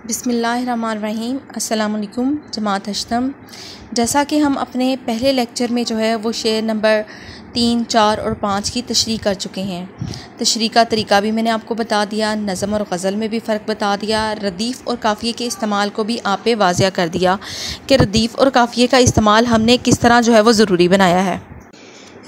बिस्मिल्लाहिर्रहमानिर्रहीम। अस्सलाम वालेकुम जमात हश्तम। जैसा कि हम अपने पहले लेक्चर में जो है वो शेर नंबर 3, 4 और 5 की तशरीह कर चुके हैं। तशरीह का तरीका भी मैंने आपको बता दिया, नज़म और गज़ल में भी फ़र्क बता दिया, रदीफ़ और काफ़िए के इस्तेमाल को भी आप पे वाज़िया कर दिया कि रदीफ़ और काफ़िए का इस्तेमाल हमने किस तरह जो है वो ज़रूरी बनाया है।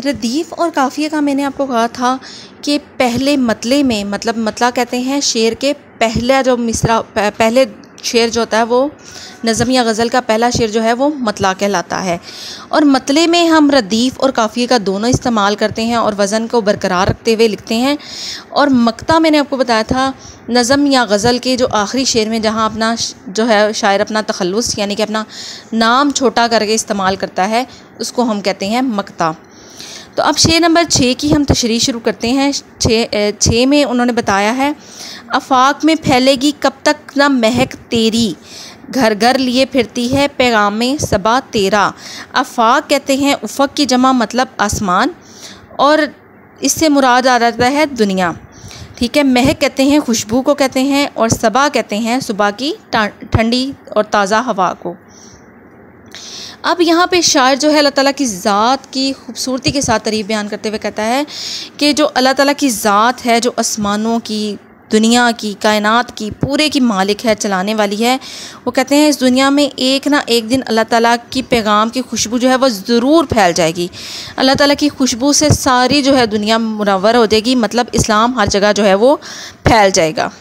रदीफ़ और काफ़िए का मैंने आपको कहा था कि पहले मतले में, मतलब मतला कहते हैं शेर के पहला जो मिसरा, पहले शेर जो होता है वो नज़म या गज़ल का पहला शेर जो है वो मतला कहलाता है। और मतले में हम रदीफ़ और काफ़िए का दोनों इस्तेमाल करते हैं और वज़न को बरकरार रखते हुए लिखते हैं। और मक्ता मैंने आपको बताया था नज़म या गज़ल के जो आखिरी शेर में जहाँ अपना जो है शायर अपना तखल्लुस यानी कि अपना नाम छोटा करके इस्तेमाल करता है, उसको हम कहते हैं मक्ता। तो अब शेर नंबर 6 की हम तशरीह शुरू करते हैं। 6 में उन्होंने बताया है, आफाक में फैलेगी कब तक ना महक तेरी, घर घर लिए फिरती है पैगाम सबा तेरा। आफाक कहते हैं उफ़क़ की जमा मतलब आसमान, और इससे मुराद आ जाता है दुनिया। ठीक है। महक कहते हैं खुशबू को कहते हैं, और सबा कहते हैं सुबह की ठंडी और ताज़ा हवा को। अब यहाँ पे शायर जो है अल्लाह ताला की ज़ात की खूबसूरती के साथ तारीफ़ बयान करते हुए कहता है कि जो अल्लाह ताला की ज़ात है, जो आसमानों की, दुनिया की, कायनात की, पूरे की मालिक है, चलाने वाली है, वो कहते हैं इस दुनिया में एक ना एक दिन अल्लाह ताला की पैगाम की खुशबू जो है वो ज़रूर फैल जाएगी। अल्लाह ताला की खुशबू से सारी जो है दुनिया मुनव्वर हो जाएगी, मतलब इस्लाम हर जगह जो है वो फैल जाएगा।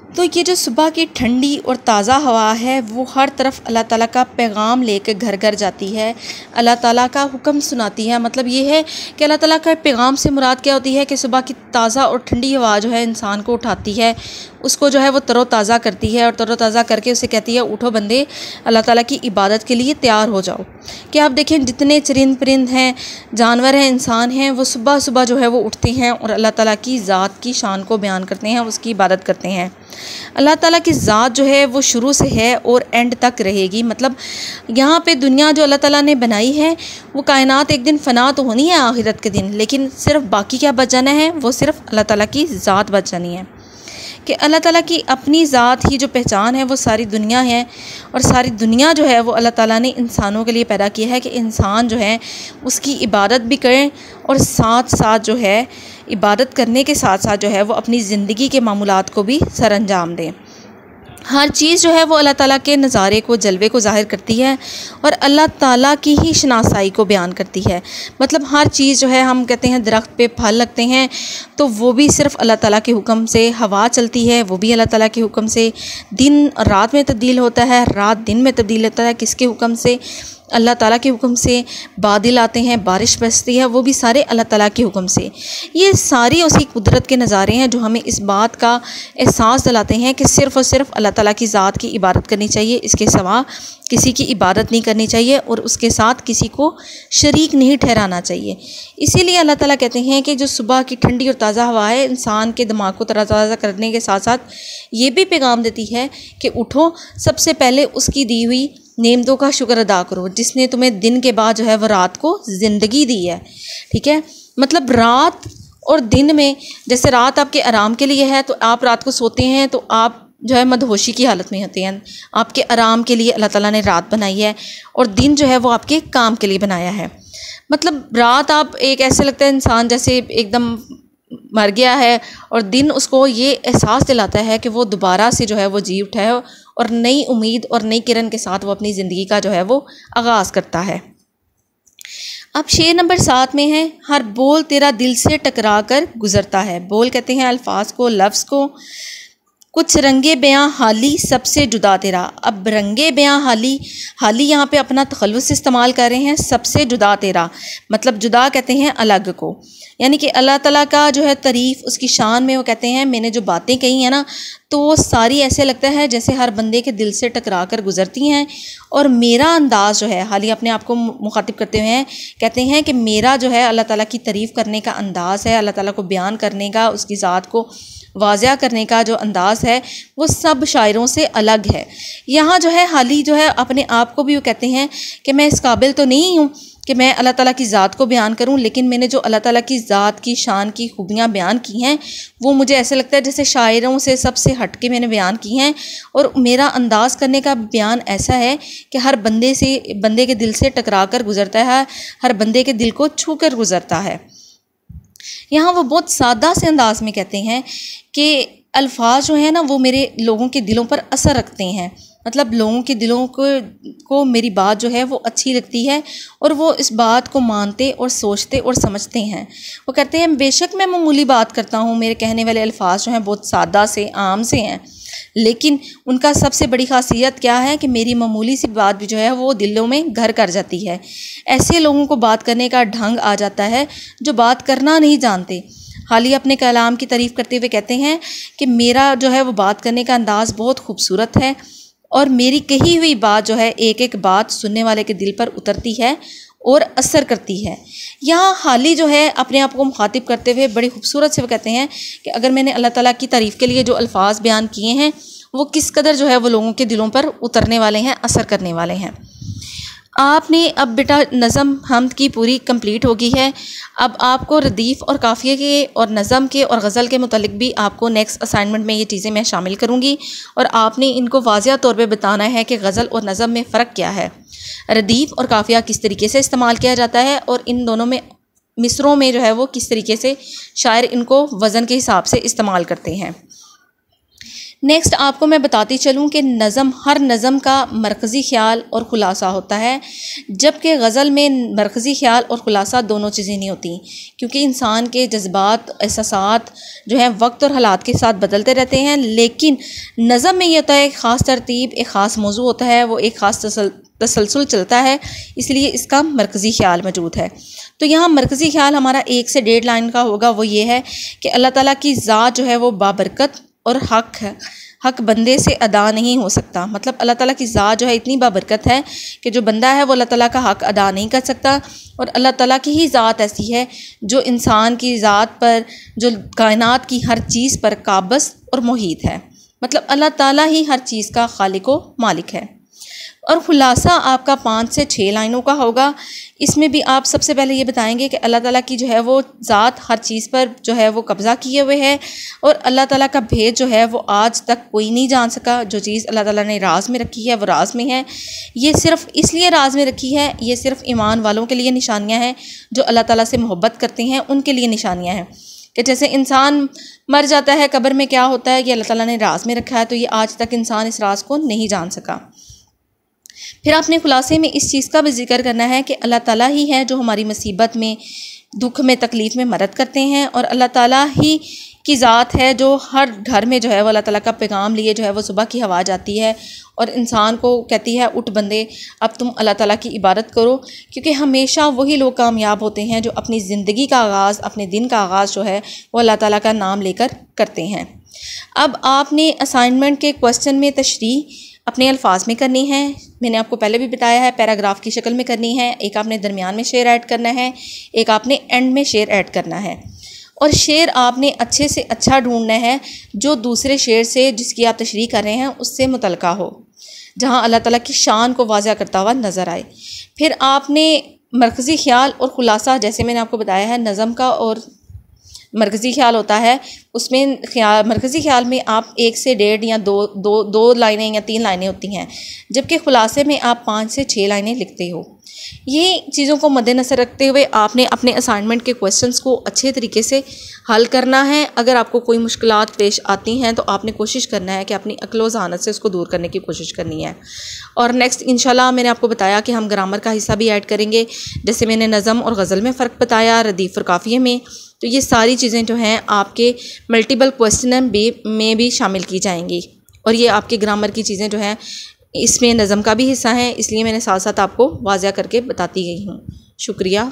तो ये जो सुबह की ठंडी और ताज़ा हवा है वो हर तरफ अल्लाह ताला का पैगाम लेकर घर घर जाती है, अल्लाह ताला का हुक्म सुनाती है। मतलब ये है कि अल्लाह ताला का पैगाम से मुराद क्या होती है कि सुबह की ताज़ा और ठंडी हवा जो है इंसान को उठाती है, उसको जो है वो तरोताज़ा करती है, और तरोताज़ा करके उसे कहती है उठो बंदे, अल्लाह ताला की इबादत के लिए तैयार हो जाओ। कि आप देखें जितने चरिंद परिंद हैं, जानवर हैं, इंसान हैं, वो सुबह सुबह जो है वो उठते हैं और अल्लाह ताला की ज़ात की शान को बयान करते हैं, उसकी इबादत करते हैं। अल्लाह ताला की ज़ात जो है वो शुरू से है और एंड तक रहेगी। मतलब यहाँ पे दुनिया जो अल्लाह ताला ने बनाई है वो कायनात एक दिन फ़ना तो होनी है आखिरत के दिन, लेकिन सिर्फ बाकी क्या बच जाना है, वो सिर्फ अल्लाह ताला की ज़ात बच जानी है। कि अल्लाह ताला की अपनी ज़ात ही जो पहचान है वो सारी दुनिया है, और सारी दुनिया जो है वो अल्लाह ताला ने इंसानों के लिए पैदा किया है कि इंसान जो है उसकी इबादत भी करें, और साथ साथ जो है इबादत करने के साथ साथ जो है वो अपनी ज़िंदगी के मामूलात को भी सरअंजाम दें। हर चीज़ जो है वो अल्लाह ताला के नज़ारे को, जलवे को ज़ाहिर करती है, और अल्लाह ताला की ही शनासाई को बयान करती है। मतलब हर चीज़ जो है, हम कहते हैं दरख्त पे फल लगते हैं तो वो भी सिर्फ़ अल्लाह ताला के हुक्म से, हवा चलती है वो भी अल्लाह ताला के हुक्म से, दिन रात में तब्दील होता है, रात दिन में तब्दील होता है, किसके हुक्म से, अल्लाह ताला के हुक्म से। बादल आते हैं, बारिश बरसती है, वो भी सारे अल्लाह ताला के हुक्म से। ये सारी उसी कुदरत के नज़ारे हैं जो हमें इस बात का एहसास दिलाते हैं कि सिर्फ़ और सिर्फ अल्लाह ताला की ज़ात की इबादत करनी चाहिए, इसके सिवा किसी की इबादत नहीं करनी चाहिए, और उसके साथ किसी को शरीक नहीं ठहराना चाहिए। इसीलिए अल्लाह ताला कहते हैं कि जो सुबह की ठंडी और ताज़ा हवा है इंसान के दिमाग को तरोताज़ा करने के साथ साथ ये भी पैगाम देती है कि उठो, सबसे पहले उसकी दी हुई नेमतों का शुक्र अदा करो जिसने तुम्हें दिन के बाद जो है वो रात को ज़िंदगी दी है। ठीक है। मतलब रात और दिन में, जैसे रात आपके आराम के लिए है तो आप रात को सोते हैं तो आप जो है मदहोशी की हालत में होते हैं, आपके आराम के लिए अल्लाह ताला ने रात बनाई है, और दिन जो है वो आपके काम के लिए बनाया है। मतलब रात आप एक ऐसे लगता है इंसान जैसे एकदम मर गया है, और दिन उसको ये एहसास दिलाता है कि वो दोबारा से जो है वो जी उठा है, और नई उम्मीद और नई किरण के साथ वो अपनी ज़िंदगी का जो है वो आगाज़ करता है। अब शेर नंबर 7 में है, हर बोल तेरा दिल से टकरा कर गुज़रता है। बोल कहते हैं अल्फाज को, लफ्ज़ को। कुछ रंगे बयां हाली सबसे जुदा तेरा। अब रंगे बयां हाली यहाँ पे अपना तखल्लुस इस्तेमाल कर रहे हैं, सबसे जुदा तेरा मतलब जुदा कहते हैं अलग को, यानी कि अल्लाह ताला का जो है तारीफ़ उसकी शान में वो कहते हैं मैंने जो बातें कही हैं ना, तो वो सारी ऐसे लगता है जैसे हर बंदे के दिल से टकरा कर गुज़रती हैं। और मेरा अंदाज़ जो है, हाली अपने आप को मुखातिब करते हुए हैं, कहते हैं कि मेरा जो है अल्लाह ताला की तारीफ़ करने का अंदाज़ है, अल्लाह ताला को बयान करने का, उसकी ज़ात को वाज़िया करने का जो अंदाज़ है वो सब शायरों से अलग है। यहाँ जो है हाली जो है अपने आप को भी वो कहते हैं कि मैं इस काबिल तो नहीं हूँ कि मैं अल्लाह ताला की ज़ात को बयान करूं, लेकिन मैंने जो अल्लाह ताला की ज़ात की शान की खूबियाँ बयान की हैं वो मुझे ऐसे लगता है जैसे शायरों से सबसे हट के मैंने बयान की हैं। और मेरा अंदाज़ करने का बयान ऐसा है कि हर बंदे के दिल से टकरा कर गुज़रता है, हर बंदे के दिल को छू कर गुज़रता है। यहाँ वो बहुत सादा से अंदाज में कहते हैं कि अल्फाज जो है ना वो मेरे लोगों के दिलों पर असर रखते हैं, मतलब लोगों के दिलों को मेरी बात जो है वो अच्छी लगती है और वो इस बात को मानते और सोचते और समझते हैं। वो कहते हैं बेशक मैं मामूली बात करता हूँ, मेरे कहने वाले अल्फाज जो हैं बहुत सादा से आम से हैं, लेकिन उनका सबसे बड़ी खासियत क्या है कि मेरी मामूली सी बात भी जो है वो दिलों में घर कर जाती है। ऐसे लोगों को बात करने का ढंग आ जाता है जो बात करना नहीं जानते। हाली अपने कलाम की तारीफ़ करते हुए कहते हैं कि मेरा जो है वो बात करने का अंदाज़ बहुत खूबसूरत है और मेरी कही हुई बात जो है एक एक बात सुनने वाले के दिल पर उतरती है और असर करती है। यहाँ हाली जो है अपने आप को मुखातिब करते हुए बड़ी खूबसूरत से वो कहते हैं कि अगर मैंने अल्लाह ताला की तारीफ़ के लिए जो अल्फाज बयान किए हैं वो किस कदर जो है वो लोगों के दिलों पर उतरने वाले हैं, असर करने वाले हैं। आपने अब बेटा नज़म हमद की पूरी कंप्लीट हो गई है। अब आपको रदीफ़ और काफ़िए के और नज़म के और गज़ल के मुतालिक भी आपको नेक्स्ट असाइनमेंट में ये चीज़ें मैं शामिल करूँगी और आपने इनको वाज़िया तौर पे बताना है कि गज़ल और नज़म में फ़र्क क्या है, रदीफ़ और काफ़िया किस तरीके से इस्तेमाल किया जाता है और इन दोनों में मिसरों में जो है वो किस तरीके से शायर इनको वज़न के हिसाब से इस्तेमाल करते हैं। नेक्स्ट आपको मैं बताती चलूँ कि हर नज़म का मरकज़ी ख़्याल और ख़ुलासा होता है, जबकि गज़ल में मरकज़ी ख़्याल और ख़ुलासा दोनों चीज़ें नहीं होती, क्योंकि इंसान के जज्बात एहसासात जो हैं वक्त और हालात के साथ बदलते रहते हैं। लेकिन नज़म में ये होता है एक ख़ास तरतीब, एक ख़ास मौजू होता है, वो एक ख़ास तसलसल चलता है, इसलिए इसका मरकज़ी ख़्याल मौजूद है। तो यहाँ मरकज़ी ख़्याल हमारा 1 से 1.5 लाइन का होगा। वो ये है कि अल्लाह ताला की ज़ात जो है वो बाबरकत और हक है, हक बंदे से अदा नहीं हो सकता। मतलब अल्लाह ताला की ज़ात जो है इतनी बाबरकत है कि जो बंदा है वो अल्लाह ताला का हक अदा नहीं कर सकता। और अल्लाह ताला की ही ज़ात ऐसी है जो इंसान की ज़ात पर, जो कायनात की हर चीज़ पर काबज़ और मुहीत है। मतलब अल्लाह ताला ही हर चीज़ का खालिक व मालिक है। और ख़ुलासा आपका 5 से 6 लाइनों का होगा। इसमें भी आप सबसे पहले ये बताएंगे कि अल्लाह ताला की जो है वो ज़ात हर चीज़ पर जो है वो कब्ज़ा किए हुए है और अल्लाह ताला का भेद जो है वो आज तक कोई नहीं जान सका। जो चीज़ अल्लाह ताला ने राज में रखी है वो राज में है। ये सिर्फ़ इसलिए राज में रखी है, ये सिर्फ़ ईमान वालों के लिए निशानियाँ हैं, जो अल्लाह ताला से मोहब्बत करते हैं उनके लिए निशानियाँ हैं। कि जैसे इंसान मर जाता है, कब्र में क्या होता है कि अल्लाह ताला ने राज में रखा है, तो ये आज तक इंसान इस राज को नहीं जान सका। फिर आपने खुलासे में इस चीज़ का भी जिक्र करना है कि अल्लाह ताला ही है जो हमारी मुसीबत में, दुख में, तकलीफ़ में मदद करते हैं और अल्लाह ताला ही की ज़ात है जो हर घर में जो है वो अल्लाह ताला का पैगाम लिए जो है वो सुबह की हवा जाती है और इंसान को कहती है उठ बंदे अब तुम अल्लाह ताला की इबादत करो। क्योंकि हमेशा वही लोग कामयाब होते हैं जो अपनी ज़िंदगी का आगाज़, अपने दिन का आगाज़ जो है वो अल्लाह ताला का नाम लेकर करते हैं। अब आपने असाइनमेंट के क्वेश्चन में तशरीह अपने अल्फाज में करनी है। मैंने आपको पहले भी बताया है, पैराग्राफ की शक्ल में करनी है। एक आपने दरमियान में शेर ऐड करना है, एक आपने एंड में शेर ऐड करना है। और शेर आपने अच्छे से अच्छा ढूंढना है जो दूसरे शेर से जिसकी आप तशरीह कर रहे हैं उससे मुतलका हो, जहाँ अल्लाह ताला की शान को वाज़िया करता हुआ नज़र आए। फिर आपने मरकज़ी ख़्याल और ख़ुलासा, जैसे मैंने आपको बताया है नज़म का और मरकज़ी ख़्याल होता है, उसमें मरकज़ी ख़्याल में आप 1 से 1.5 या 2 लाइनें या 3 लाइनें होती हैं, जबकि ख़ुलासे में आप 5 से 6 लाइनें लिखते हो। ये चीज़ों को मद्देनज़र रखते हुए आपने अपने असाइनमेंट के क्वेश्चंस को अच्छे तरीके से हल करना है। अगर आपको कोई मुश्किलात पेश आती हैं तो आपने कोशिश करना है कि अपनी अक्ल ज़हानत से उसको दूर करने की कोशिश करनी है। और नेक्स्ट इंशाल्लाह मैंने आपको बताया कि हम ग्रामर का हिस्सा भी ऐड करेंगे, जैसे मैंने नज़म और गज़ल में फ़र्क बताया, रदीफ़ और काफ़िये में। तो ये सारी चीज़ें जो हैं आपके मल्टीपल क्वेश्चन में भी शामिल की जाएंगी और ये आपके ग्रामर की चीज़ें जो हैं इसमें नज़म का भी हिस्सा है, इसलिए मैंने साथ साथ आपको वाज़िया करके बताती गई हूँ। शुक्रिया।